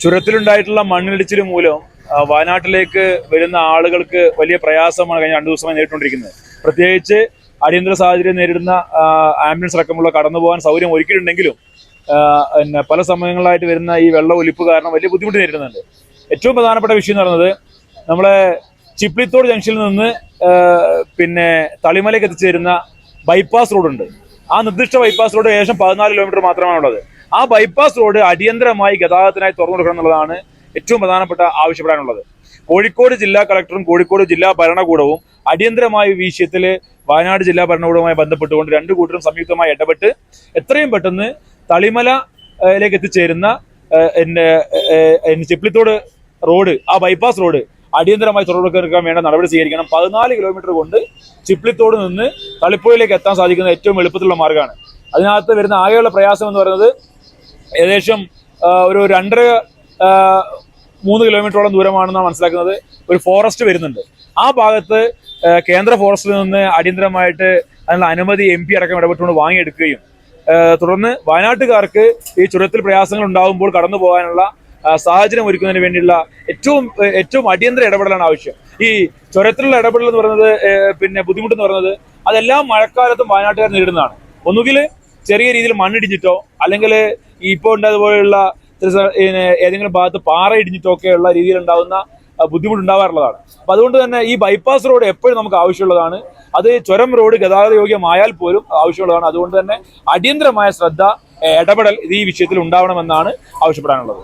ചുരത്തിലുണ്ടായിട്ടുള്ള മണ്ണിടിച്ചിൽ മൂലം വയനാട്ടിലേക്ക് വരുന്ന ആളുകൾക്ക് വലിയ പ്രയാസമാണ് കഴിഞ്ഞ 2 ദിവസമായി നേരിട്ടുകൊണ്ടിരിക്കുന്നത്. പ്രത്യേകിച്ച് അടിയന്തര സാഹചര്യം നേരിടുന്ന ആംബുലൻസ് അടക്കമുള്ള കടന്നുപോകാൻ സൗകര്യം ഒരുക്കിയിട്ടുണ്ടെങ്കിലും പിന്നെ പല സമയങ്ങളായിട്ട് വരുന്ന ഈ വെള്ള ഒലിപ്പ് കാരണം വലിയ ബുദ്ധിമുട്ട് നേരിടുന്നുണ്ട്. ഏറ്റവും പ്രധാനപ്പെട്ട വിഷയം എന്ന് പറയുന്നത് നമ്മളെ ചിപ്ലിത്തോട് ജംഗ്ഷനിൽ നിന്ന് പിന്നെ തളിമലയ്ക്ക് എത്തിച്ചേരുന്ന ബൈപ്പാസ് റോഡുണ്ട്. ആ നിർദ്ദിഷ്ട ബൈപ്പാസ് റോഡ് ഏകദേശം 14 കിലോമീറ്റർ മാത്രമാണുള്ളത്. ആ ബൈപ്പാസ് റോഡ് അടിയന്തരമായി ഗതാഗതത്തിനായി തുറന്നു കൊടുക്കണം എന്നുള്ളതാണ് ഏറ്റവും പ്രധാനപ്പെട്ട ആവശ്യപ്പെടാനുള്ളത്. കോഴിക്കോട് ജില്ലാ കളക്ടറും കോഴിക്കോട് ജില്ലാ ഭരണകൂടവും അടിയന്തരമായി ഈ വിഷയത്തിൽ വയനാട് ജില്ലാ ഭരണകൂടവുമായി ബന്ധപ്പെട്ടുകൊണ്ട് 2 കൂട്ടരും സംയുക്തമായി ഇടപെട്ട് എത്രയും പെട്ടെന്ന് തളിമലയിലേക്ക് എത്തിച്ചേരുന്ന ചിപ്ലിത്തോട് റോഡ്, ആ ബൈപ്പാസ് റോഡ് അടിയന്തരമായി തുറന്നെടുക്കാൻ വേണ്ട നടപടി സ്വീകരിക്കണം. 14 കിലോമീറ്റർ കൊണ്ട് ചിപ്ലിത്തോട് നിന്ന് തളിപ്പുഴയിലേക്ക് എത്താൻ സാധിക്കുന്ന ഏറ്റവും എളുപ്പത്തിലുള്ള മാർഗ്ഗമാണ്. അതിനകത്ത് വരുന്ന ആകെയുള്ള പ്രയാസം എന്ന് പറയുന്നത് ഏകദേശം ഒരു 2.5-3 കിലോമീറ്ററോളം ദൂരമാണെന്നാണ് മനസ്സിലാക്കുന്നത്. ഒരു ഫോറസ്റ്റ് വരുന്നുണ്ട്. ആ ഭാഗത്ത് കേന്ദ്ര ഫോറസ്റ്റിൽ നിന്ന് അടിയന്തരമായിട്ട് അതിനുള്ള അനുമതി MP അടക്കം ഇടപെട്ടുകൊണ്ട് വാങ്ങിയെടുക്കുകയും തുടർന്ന് വയനാട്ടുകാർക്ക് ഈ ചുരത്തിൽ പ്രയാസങ്ങൾ ഉണ്ടാകുമ്പോൾ കടന്നു പോകാനുള്ള സാഹചര്യം ഒരുക്കുന്നതിന് വേണ്ടിയുള്ള ഏറ്റവും അടിയന്തര ഇടപെടലാണ് ആവശ്യം. ഈ ചുരത്തിലുള്ള ഇടപെടൽ എന്ന് പറയുന്നത് പിന്നെ ബുദ്ധിമുട്ടെന്ന് പറയുന്നത് അതെല്ലാം മഴക്കാലത്തും വയനാട്ടുകാർ നേരിടുന്നതാണ്. ഒന്നുകിൽ ചെറിയ രീതിയിൽ മണ്ണിടിഞ്ഞിട്ടോ അല്ലെങ്കിൽ ഇപ്പോൾ ഉണ്ടായതുപോലെയുള്ള ഏതെങ്കിലും ഭാഗത്ത് പാറ ഇടിഞ്ഞിട്ടോ ഒക്കെയുള്ള രീതിയിൽ ഉണ്ടാകുന്ന ബുദ്ധിമുട്ടുണ്ടാവാറുള്ളതാണ്. അപ്പൊ അതുകൊണ്ട് തന്നെ ഈ ബൈപ്പാസ് റോഡ് എപ്പോഴും നമുക്ക് ആവശ്യമുള്ളതാണ്. അത് ചുരം റോഡ് ഗതാഗത യോഗ്യമായാൽ പോലും ആവശ്യമുള്ളതാണ്. അതുകൊണ്ട് തന്നെ അടിയന്തരമായ ശ്രദ്ധ, ഇടപെടൽ ഈ വിഷയത്തിൽ ഉണ്ടാവണമെന്നാണ് ആവശ്യപ്പെടാനുള്ളത്.